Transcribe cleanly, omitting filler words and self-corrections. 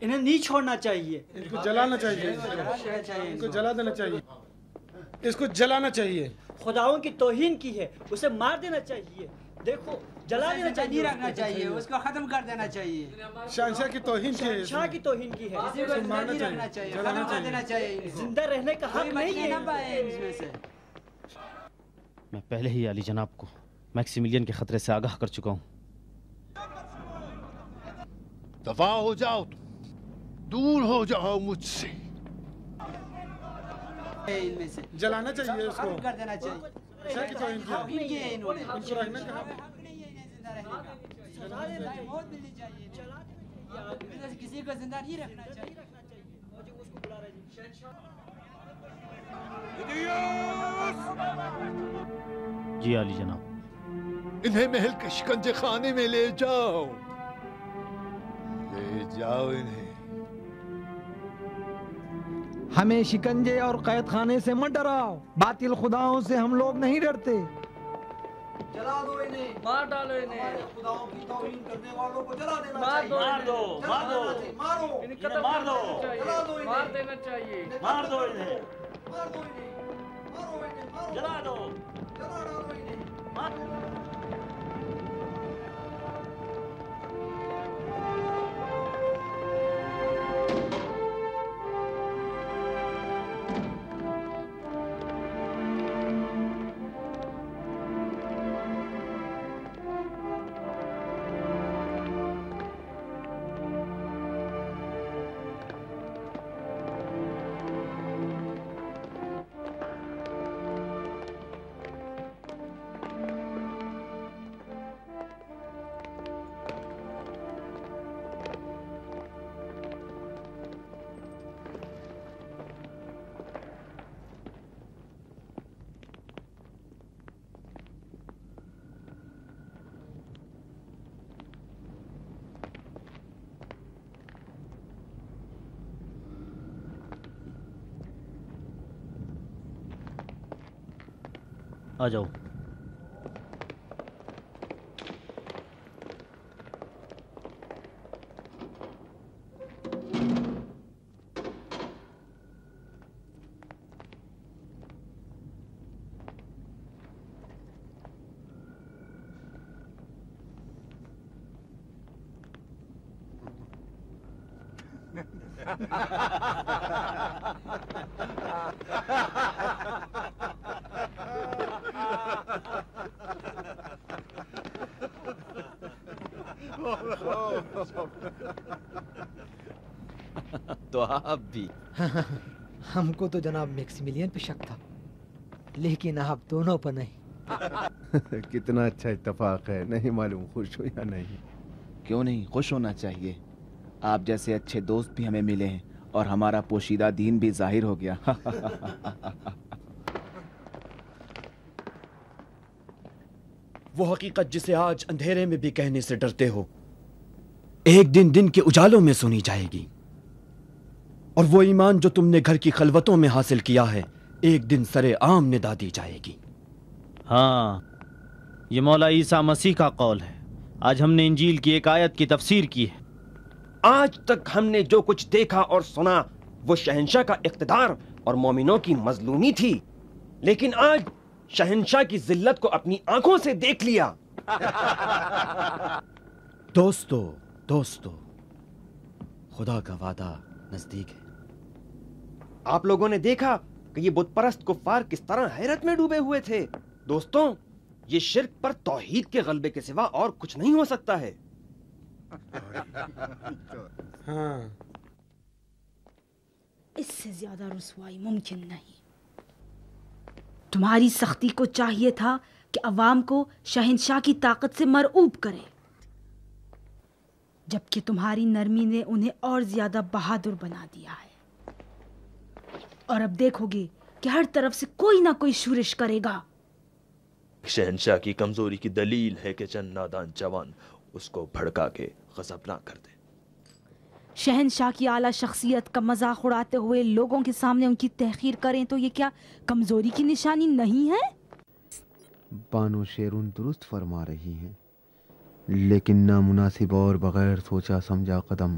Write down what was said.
انہیں نہیں چھوڑنا چاہیے، ان کو جلانا چاہیے، ان کو جلا دینا چاہیے، اس کو جلانا چاہیے۔ خداؤں کی توہین کی ہے، اسے مار دینا چاہیے، دیکھو جلا دینا چاہیے، نہیں رکھنا چاہیے، اس کو ختم کر دینا چاہیے۔ شہنشاہ کی توہین کی ہے، شاہ کی توہین کی ہے، کسی کو زندہ نہیں رکھنا چاہیے، ختم کر دینا چاہیے۔ زندہ رہنے کا حق نہیں ہے۔ میں پہلے ہی علی جناب کو میکسیملین کے خطرے سے آگاہ کر چکا ہوں۔ دفاع ہو جاؤ، دور ہو جاؤ مجھ سے۔ جلانا چاہیے اس کو، ختم کر دینا چاہیے۔ شاہ کی توہین کی ہے، توہین کی ہے انہوں نے، ان کو رکھنے کا حق حق نہیں ہے انہیں زندہ رہنے کا، موت ملنی چاہیے، کسی کو زندہ نہیں رکھنا چاہیے۔ جی علی جناب۔ انہیں محل کے شکنجے خانے میں لے جاؤ، لے جاؤ انہیں۔ ہمیں شکنجے اور قید خانے سے مت ڈراؤ، باطل خداؤں سے ہم لوگ نہیں ڈرتے۔ جلا دو انہیں، مار ڈالو انہیں، ہمارے خداؤں کی توہین کرنے والوں کو جلا دینا مار چاہیے، دو، مار دو، مارو، انہیں قتل مار دو، کرنا چاہیے، مار دینا چاہیے، مار دو انہیں، مار دو انہیں، مارو انہیں، مارو، جلا دو، جلا ڈالو انہیں۔ آ جاؤ۔ تو آپ بھی؟ ہم کو تو جناب میکسیملین پہ شک تھا، لیکن آپ دونوں پر نہیں۔ کتنا اچھا اتفاق ہے، نہیں معلوم خوش ہو یا نہیں۔ کیوں نہیں، خوش ہونا چاہیے۔ آپ جیسے اچھے دوست بھی ہمیں ملے ہیں اور ہمارا پوشیدہ دین بھی ظاہر ہو گیا۔ وہ حقیقت جسے آج اندھیرے میں بھی کہنے سے ڈرتے ہو، ایک دن دن کے اجالوں میں سنی جائے گی، اور وہ ایمان جو تم نے گھر کی خلوتوں میں حاصل کیا ہے ایک دن سرے عام ندا دی جائے گی۔ ہاں، یہ مولا عیسیٰ مسیح کا قول ہے۔ آج ہم نے انجیل کی ایک آیت کی تفسیر کی ہے۔ آج تک ہم نے جو کچھ دیکھا اور سنا وہ شہنشاہ کا اقتدار اور مومنوں کی مظلومی تھی، لیکن آج شہنشاہ کی ذلت کو اپنی آنکھوں سے دیکھ لیا۔ دوستو، خدا کا وعدہ نزدیک ہے۔ آپ لوگوں نے دیکھا کہ یہ بت پرست کفار کس طرح حیرت میں ڈوبے ہوئے تھے۔ دوستوں، یہ شرک پر توحید کے غلبے کے سوا اور کچھ نہیں ہو سکتا ہے۔ ہاں، اس سے زیادہ رسوائی ممکن نہیں۔ تمہاری سختی کو چاہیے تھا کہ عوام کو شہنشاہ کی طاقت سے مرعوب کرے، جبکہ تمہاری نرمی نے انہیں اور زیادہ بہادر بنا دیا ہے۔ اور اب دیکھو گے کہ ہر طرف سے کوئی نہ کوئی شورش کرے گا۔ شہنشاہ کی کمزوری کی دلیل ہے کہ چند نادان جوان اس کو بھڑکا کے غضب نہ کر دے۔ شہنشاہ کی اعلیٰ شخصیت کا مذاق اڑاتے ہوئے لوگوں کے سامنے ان کی تحقیر کریں تو یہ کیا کمزوری کی نشانی نہیں ہے؟ بانو شیرون درست فرما رہی ہیں، لیکن نامناسب اور بغیر سوچا سمجھا قدم